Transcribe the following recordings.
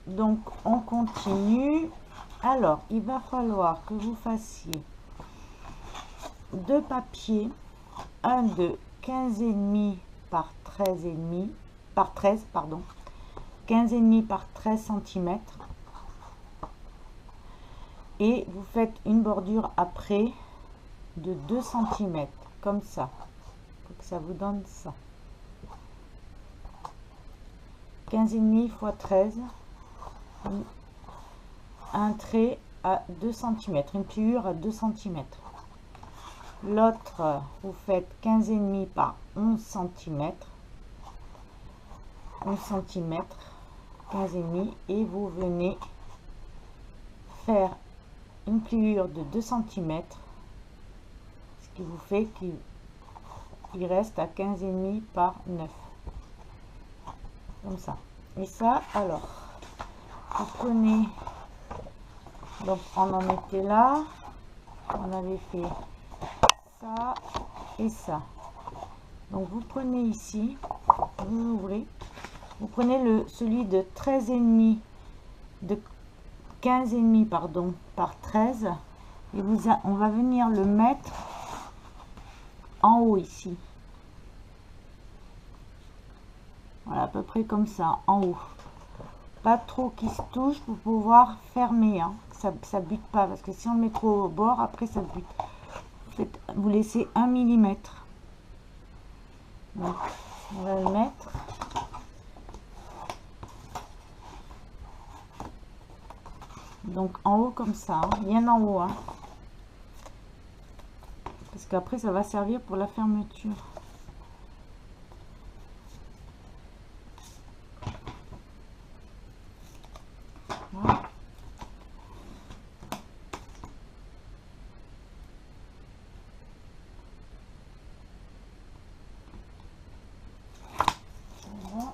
Donc on continue. Alors il va falloir que vous fassiez deux papiers, un de 15,5 par 13,5 par 13 pardon, 15,5 par 13 cm, et vous faites une bordure après de 2 cm comme ça, pour que ça vous donne ça. 15,5 x 13, un trait à 2 cm, une pliure à 2 cm. L'autre, vous faites 15,5 par 11 cm, 11 cm, 15,5, et vous venez faire une pliure de 2 cm, ce qui vous fait qu'il reste à 15,5 par 9, comme ça. Et ça, alors, vous prenez, donc on en était là, on avait fait ça et ça. Donc vous prenez ici, vous ouvrez, vous prenez celui de 13,5, de 15,5 pardon par 13, et on va venir le mettre en haut ici. Voilà, à peu près comme ça, en haut. Pas trop qui se touche pour pouvoir fermer, hein. Ça bute pas, parce que si on le met trop au bord, après ça bute. Vous laissez 1 mm. Donc on va le mettre. Donc en haut comme ça, hein, bien en haut, hein, parce qu'après ça va servir pour la fermeture. Voilà. Voilà.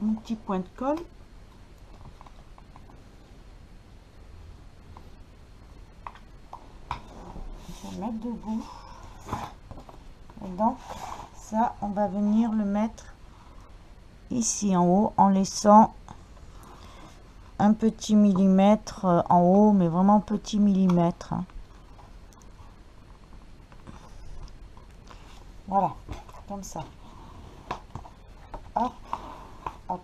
Un petit point de colle. Je vais mettre debout. Et donc ça, on va venir le mettre ici en haut en laissant un petit millimètre en haut, mais vraiment petit millimètre. Voilà, comme ça. Hop, hop.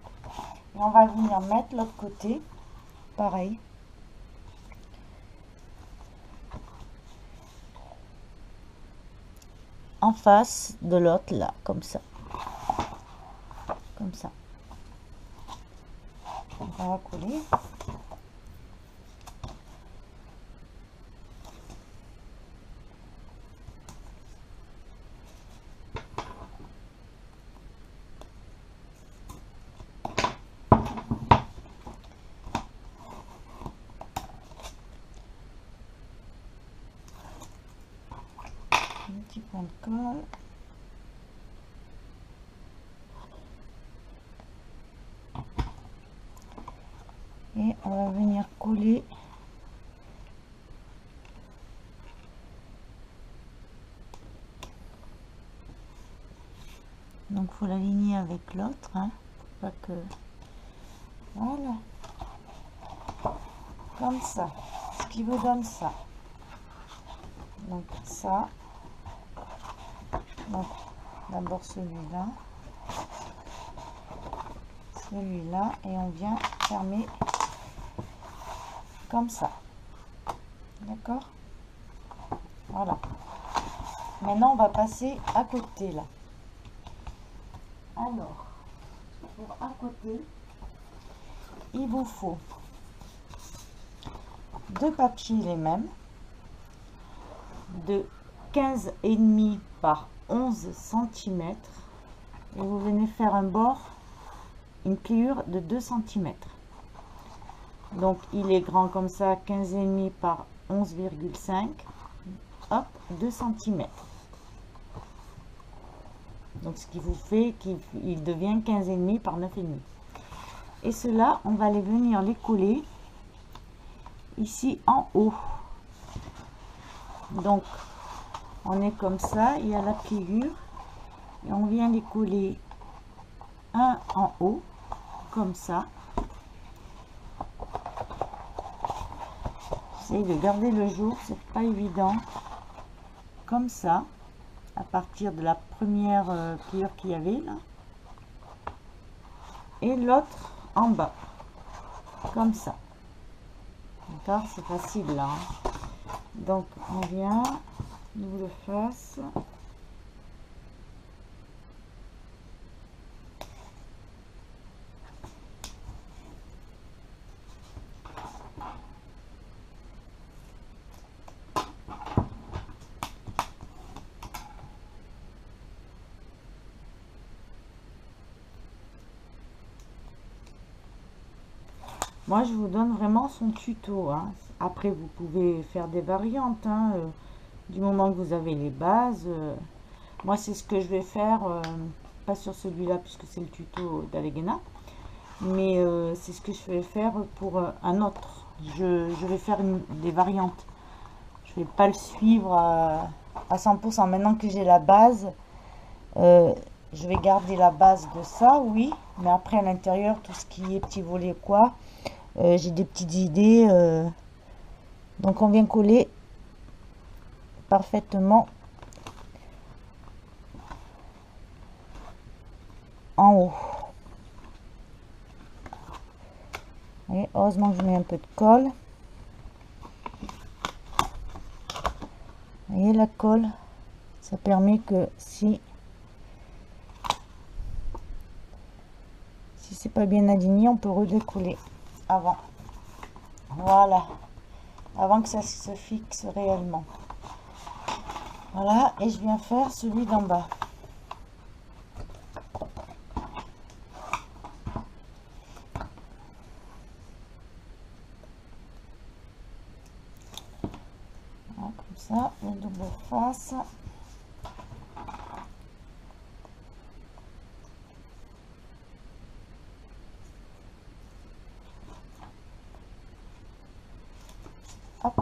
Et on va venir mettre l'autre côté, pareil. En face de l'autre, là, comme ça. Comme ça. On va coller. Un petit point de colle. Et on va venir coller donc faut l'aligner avec l'autre, hein, pour pas que, voilà, comme ça, ce qui vous donne ça. Donc ça, donc d'abord celui-là, et on vient fermer comme ça. D'accord? Voilà. Maintenant on va passer à côté là. Alors, pour à côté, il vous faut deux papiers les mêmes, de 15,5 par 11 cm, et vous venez faire un bord, une pliure de 2 cm. Donc il est grand comme ça, 15,5 par 11,5, hop, 2 cm. Donc ce qui vous fait qu'il devient 15,5 par 9,5. Et cela, on va venir les coller ici en haut. Donc on est comme ça, il y a la pliure, et on vient les coller un en haut, comme ça. J'essaye de garder le jour, c'est pas évident. Comme ça, à partir de la première pliure qu'il y avait là. Et l'autre en bas, comme ça. D'accord, c'est facile là. Hein. Donc on vient, double face. Moi, je vous donne vraiment son tuto. Hein. Après, vous pouvez faire des variantes. Hein, du moment que vous avez les bases. Moi, c'est ce que je vais faire. Pas sur celui-là, puisque c'est le tuto d'Alleghena. Mais c'est ce que je vais faire pour un autre. Je vais faire des variantes. Je vais pas le suivre à 100%. Maintenant que j'ai la base, je vais garder la base de ça, oui. Mais après, à l'intérieur, tout ce qui est petit volet quoi, j'ai des petites idées. Donc, on vient coller parfaitement en haut. Et heureusement que je mets un peu de colle. Vous voyez la colle, ça permet que si c'est pas bien aligné, on peut redécoller avant. Voilà, avant que ça se fixe réellement. Voilà, et je viens faire celui d'en bas. Voilà, comme ça, la double face. Hop.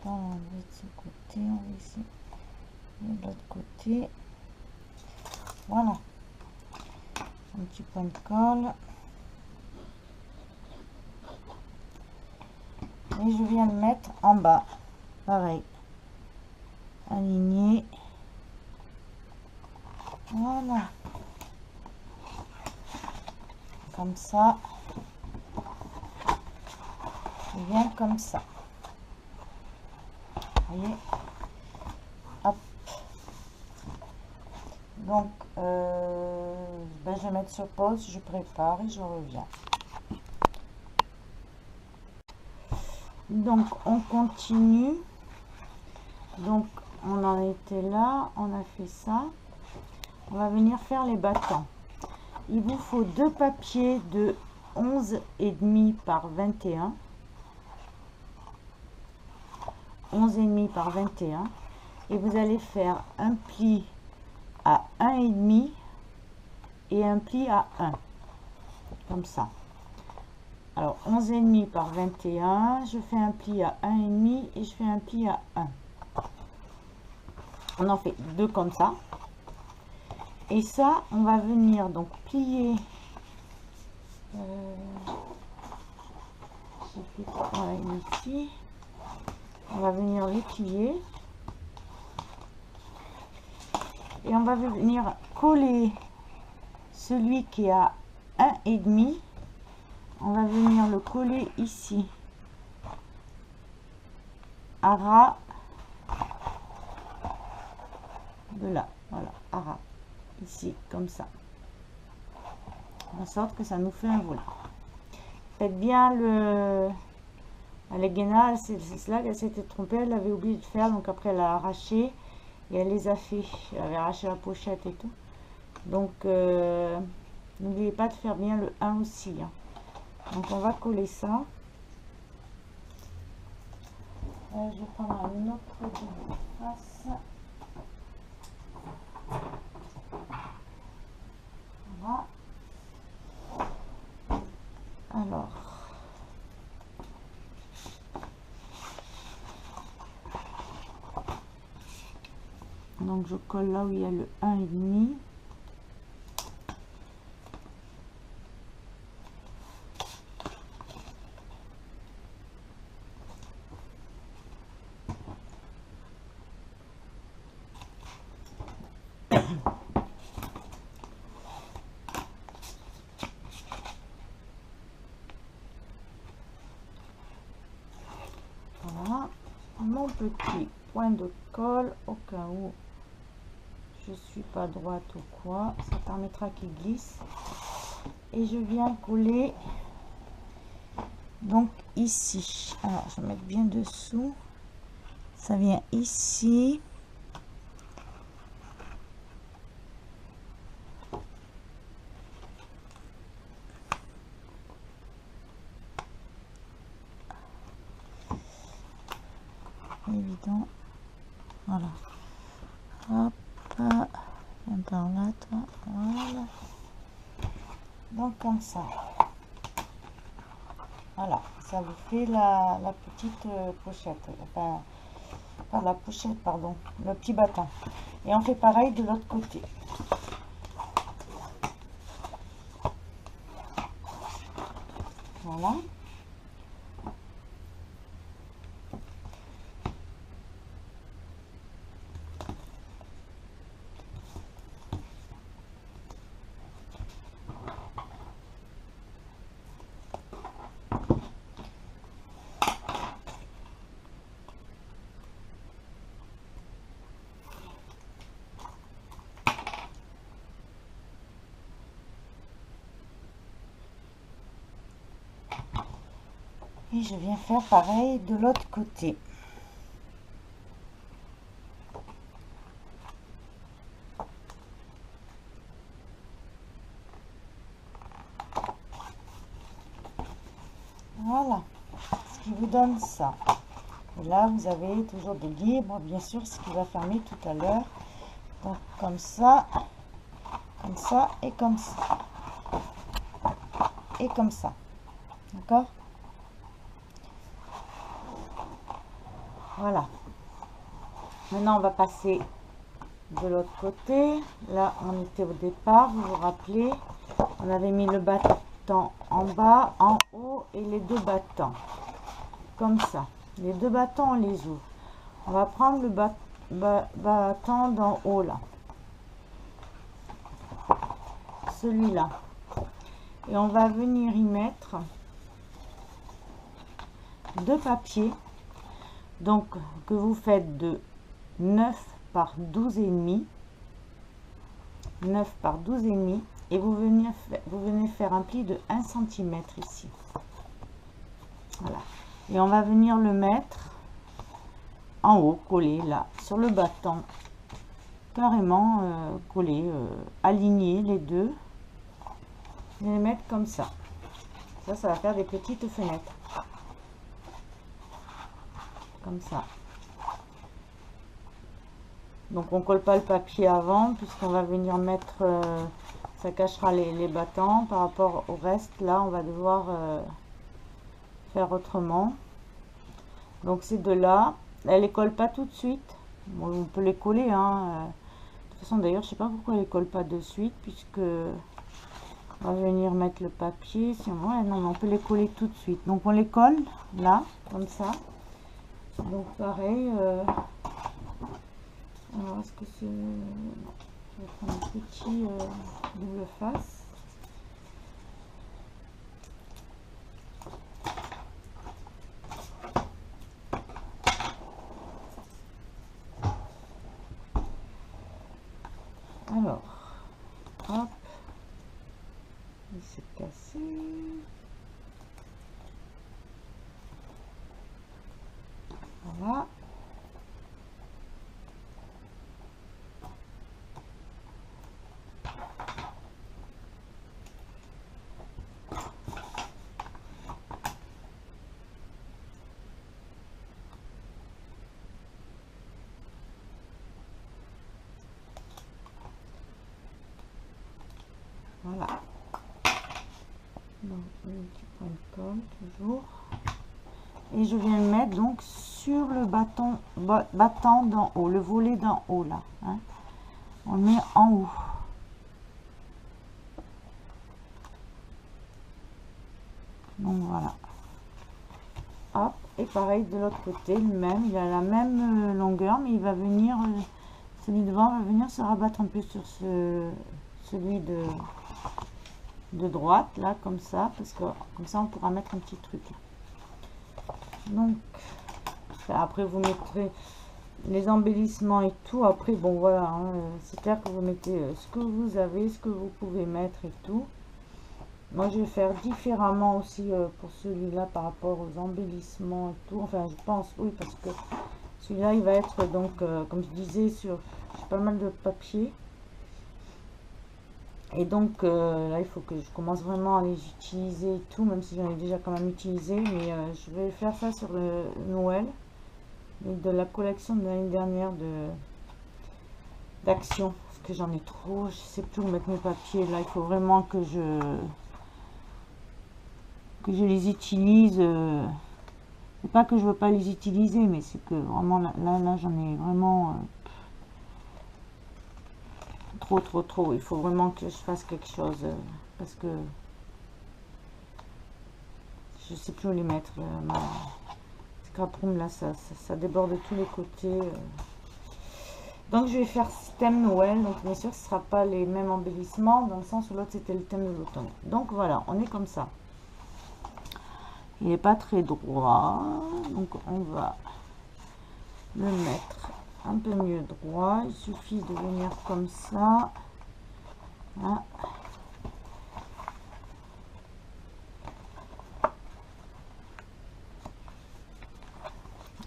On va de ce côté, on va ici, de l'autre côté. Voilà. Un petit point de colle. Et je viens le mettre en bas. Pareil. Aligné. Voilà. Comme ça. Je viens comme ça. Vous voyez, hop. Donc, je vais mettre sur pause, je prépare et je reviens. Donc, on continue. Donc, on en était là, on a fait ça. On va venir faire les battants. Il vous faut deux papiers de 11,5 par 21. 11,5 par 21 et vous allez faire un pli à 1,5 et un pli à 1 comme ça. Alors 11,5 par 21, je fais un pli à 1,5 et je fais un pli à 1. On en fait deux comme ça et ça on va venir donc plier ici. On va venir les plier et on va venir coller celui qui est à 1,5. On va venir le coller ici à ras de là. Voilà, à ras ici comme ça, en sorte que ça nous fait un volant. Faites bien le Alleghena, c'est cela qu'elle s'était trompée, elle avait oublié de faire, donc après elle a arraché et elle les a fait, elle avait arraché la pochette et tout. Donc n'oubliez pas de faire bien le 1 aussi. Hein. Donc on va coller ça. Je vais prendre un autre face. Voilà. Alors Donc je colle là où il y a le 1,5. Voilà, mon petit point de colle au cas où je suis pas droite ou quoi, ça permettra qu'il glisse. Et je viens coller donc ici. Alors je vais mettre bien dessous, ça vient ici. Évident, voilà, hop, viens par là toi, voilà, donc comme ça, voilà, ça vous fait la petite pochette, enfin pas la pochette, pardon, le petit bâton. Et on fait pareil de l'autre côté. Voilà. Et je viens faire pareil de l'autre côté. Voilà, ce qui vous donne ça. Et là, vous avez toujours de libre, bien sûr, ce qui va fermer tout à l'heure. Donc, comme ça et comme ça. Et comme ça. D'accord? Voilà. Maintenant, on va passer de l'autre côté. Là, on était au départ, vous vous rappelez. On avait mis le battant en bas, en haut et les deux battants. Comme ça. Les deux battants, on les ouvre. On va prendre le battant d'en haut, là. Celui-là. Et on va venir y mettre deux papiers. Donc, que vous faites de 9 par 12 et demi. 9 par 12 et demi. Et vous venez faire un pli de 1 cm ici. Voilà. Et on va venir le mettre en haut, collé là, sur le battant. Carrément collé, aligner les deux. Et les mettre comme ça. Ça va faire des petites fenêtres. Comme ça. Donc on colle pas le papier avant puisqu'on va venir mettre, ça cachera les battants. Par rapport au reste, là on va devoir faire autrement. Donc ces deux là, elle les colle pas tout de suite. Bon, on peut les coller, hein. De toute façon d'ailleurs je sais pas pourquoi elle les colle pas de suite puisque on va venir mettre le papier. Si on, ouais, non, on peut les coller tout de suite. Donc on les colle là comme ça. Donc pareil. Alors, est-ce que c'est... Non. Je vais prendre un petit double face. Alors, hop. Il s'est cassé. Voilà. Voilà. Donc, le petit point de colle, toujours. et je viens le mettre donc sur le battant d'en haut, le volet d'en haut là, hein. On le met en haut. Donc voilà. Hop, et pareil de l'autre côté, le même, il a la même longueur, mais il va venir, celui devant va venir se rabattre un peu sur celui de droite, là, comme ça, parce que comme ça on pourra mettre un petit truc. Donc, après vous mettrez les embellissements et tout. Après, bon voilà, hein, c'est clair que vous mettez ce que vous avez, ce que vous pouvez mettre et tout. Moi, je vais faire différemment aussi pour celui-là par rapport aux embellissements et tout. Enfin, je pense, oui, parce que celui-là, il va être donc, comme je disais, sur pas mal de papier. Et donc, là, il faut que je commence vraiment à les utiliser et tout, même si j'en ai déjà quand même utilisé. Mais je vais faire ça sur le Noël, de la collection de l'année dernière d'Action. Parce que j'en ai trop, je sais plus où mettre mes papiers. Là, il faut vraiment que je les utilise. C'est pas que je veux pas les utiliser, mais c'est que vraiment là j'en ai vraiment trop. Il faut vraiment que je fasse quelque chose parce que je sais plus où les mettre. Ma scrap room là, ça déborde de tous les côtés. Donc je vais faire thème Noël. Donc bien sûr, ce sera pas les mêmes embellissements dans le sens où l'autre c'était le thème de l'automne. Donc voilà, on est comme ça. Il n'est pas très droit, donc on va le mettre un peu mieux droit. Il suffit de venir comme ça, hein.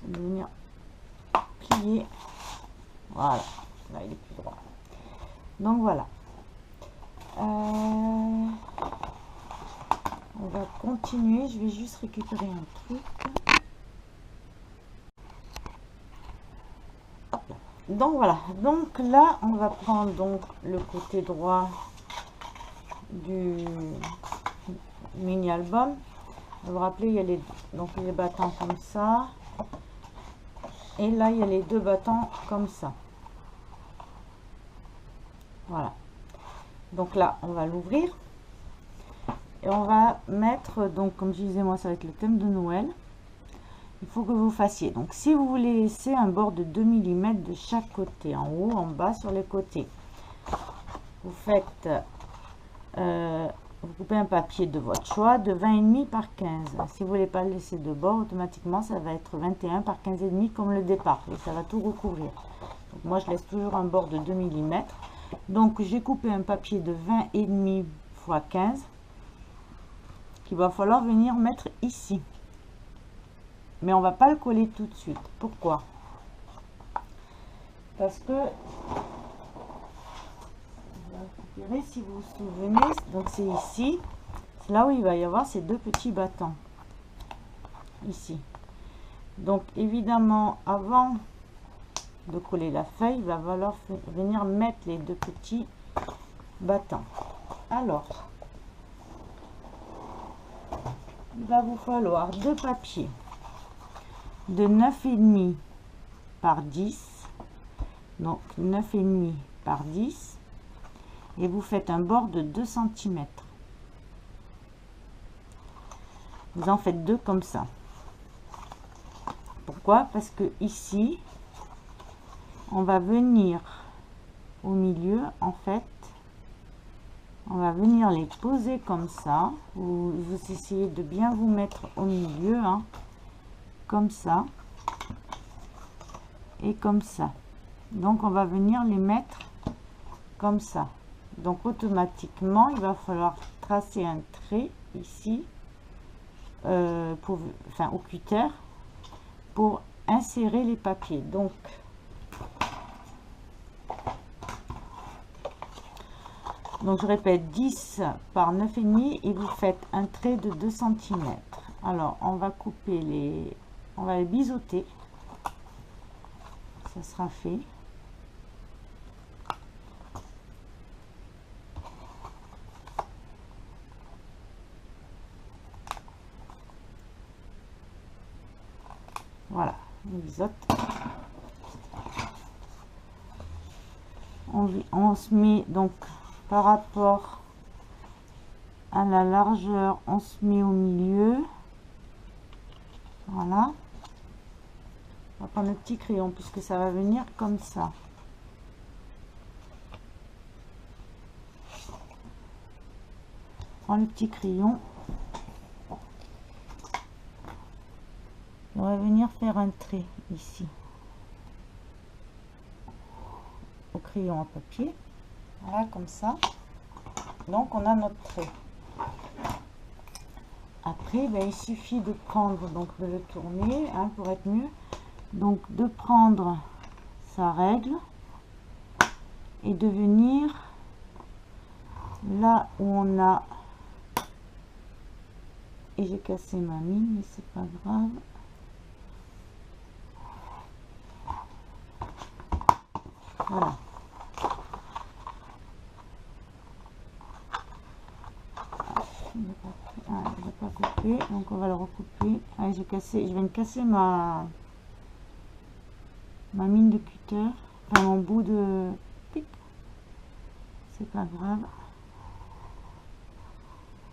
De venir plier, voilà, là il est plus droit. Donc voilà, on va continuer. Je vais juste récupérer un truc. Donc voilà, donc là on va prendre donc le côté droit du mini album. Vous vous rappelez, il y a les battants comme ça, et là il y a les deux battants comme ça. Voilà, donc là on va l'ouvrir et on va mettre, donc comme je disais, moi ça va être le thème de Noël. Il faut que vous fassiez, donc si vous voulez laisser un bord de 2 mm de chaque côté, en haut, en bas, sur les côtés, vous faites vous coupez un papier de votre choix de 20,5 par 15. Si vous voulez pas le laisser de bord, automatiquement ça va être 21 par 15,5 comme le départ, et ça va tout recouvrir. Donc moi je laisse toujours un bord de 2 mm. Donc j'ai coupé un papier de 20,5 x 15 qu'il va falloir venir mettre ici, mais on va pas le coller tout de suite. Pourquoi? Parce que si vous vous souvenez, donc c'est ici, c'est là où il va y avoir ces deux petits battants ici. Donc évidemment, avant de coller la feuille, il va falloir venir mettre les deux petits battants. Alors il va vous falloir deux papiers de 9,5 par 10, donc 9,5 par 10, et vous faites un bord de 2 cm. Vous en faites deux comme ça. Pourquoi? Parce que ici on va venir au milieu, en fait on va venir les poser comme ça. Vous essayez de bien vous mettre au milieu, hein, comme ça et comme ça. Donc on va venir les mettre comme ça. Donc automatiquement il va falloir tracer un trait ici au cutter pour insérer les papiers. Donc je répète, 10 par 9,5 et vous faites un trait de 2 cm. Alors on va couper on va les biseauter, ça sera fait. Voilà, on biseaute. On se met donc par rapport à la largeur, on se met au milieu. Voilà. On va prendre le petit crayon puisque ça va venir comme ça. Prends le petit crayon. On va venir faire un trait ici. Au crayon à papier. Voilà, comme ça. Donc on a notre trait. Après, ben, il suffit de prendre, donc de le tourner hein, pour être mieux. Donc de prendre sa règle et de venir là où on a, et j'ai cassé ma mine mais c'est pas grave, voilà. Ah, je vais pas couper, donc on va le recouper. Ah, j'ai cassé, je viens de casser ma mine de cutter, enfin mon bout de pic, c'est pas grave.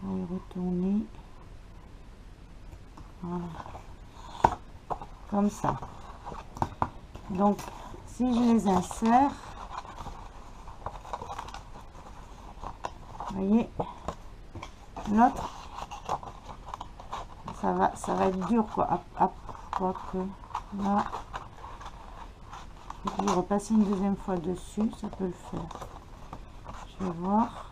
On va y retourner, voilà, comme ça. Donc si je les insère, vous voyez, l'autre ça va être dur quoi, que là, et puis repasser une deuxième fois dessus, ça peut le faire. Je vais voir.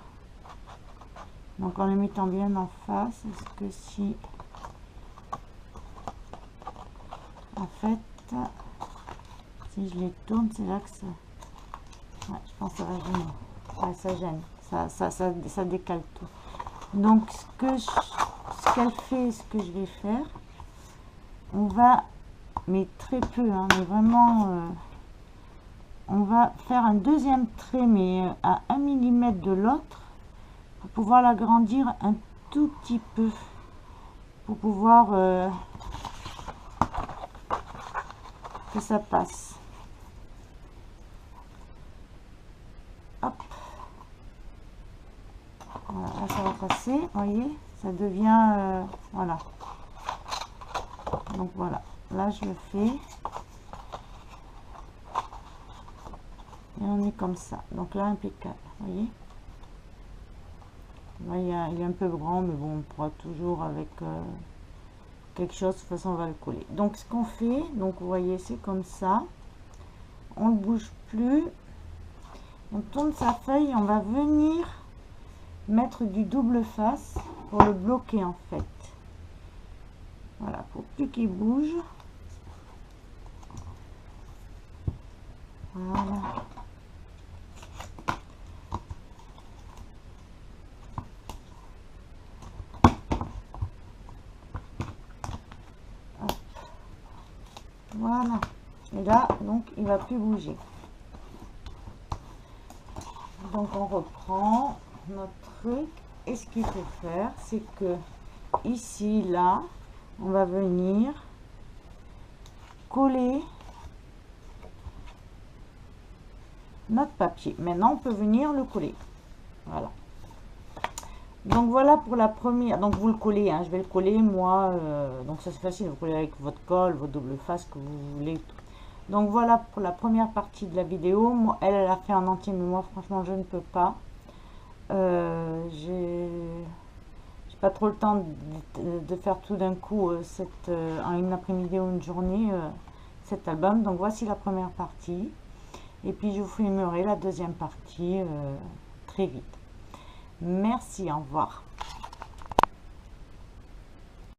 Donc en le mettant bien en face, est-ce que si, en fait, si je les tourne, c'est là que ça, ouais, je pense que ça va gêner. Ouais, ça gêne, ça décale tout. Donc ce qu'elle fait, ce que je vais faire, on va, mais très peu, hein, mais vraiment, on va faire un deuxième trait, mais à 1 mm de l'autre, pour pouvoir l'agrandir un tout petit peu, pour pouvoir que ça passe. Hop. Voilà, là ça va passer, vous voyez, ça devient, voilà. Donc voilà, là je le fais. Et on est comme ça. Donc là, impeccable, vous voyez. Là, il est un peu grand, mais bon, on pourra toujours avec quelque chose, de toute façon, on va le coller. Donc ce qu'on fait, donc vous voyez, c'est comme ça. On ne bouge plus. On tourne sa feuille et on va venir mettre du double face pour le bloquer en fait. Voilà, pour plus qu'il bouge. Voilà. Hop. Voilà. Et là, donc, il va plus bouger. Donc, on reprend notre truc. Et ce qu'il faut faire, c'est que ici, là, on va venir coller notre papier. Maintenant, on peut venir le coller. Voilà. Donc voilà pour la première. Donc vous le collez, hein, je vais le coller moi. Donc ça c'est facile, vous collez avec votre colle, votre double face que vous voulez. Donc voilà pour la première partie de la vidéo. Moi, elle a fait en entier, mais moi franchement je ne peux pas. J'ai pas trop le temps de faire tout d'un coup en une après-midi ou une journée cet album. Donc voici la première partie. Et puis je vous filmerai la deuxième partie très vite. Merci, au revoir.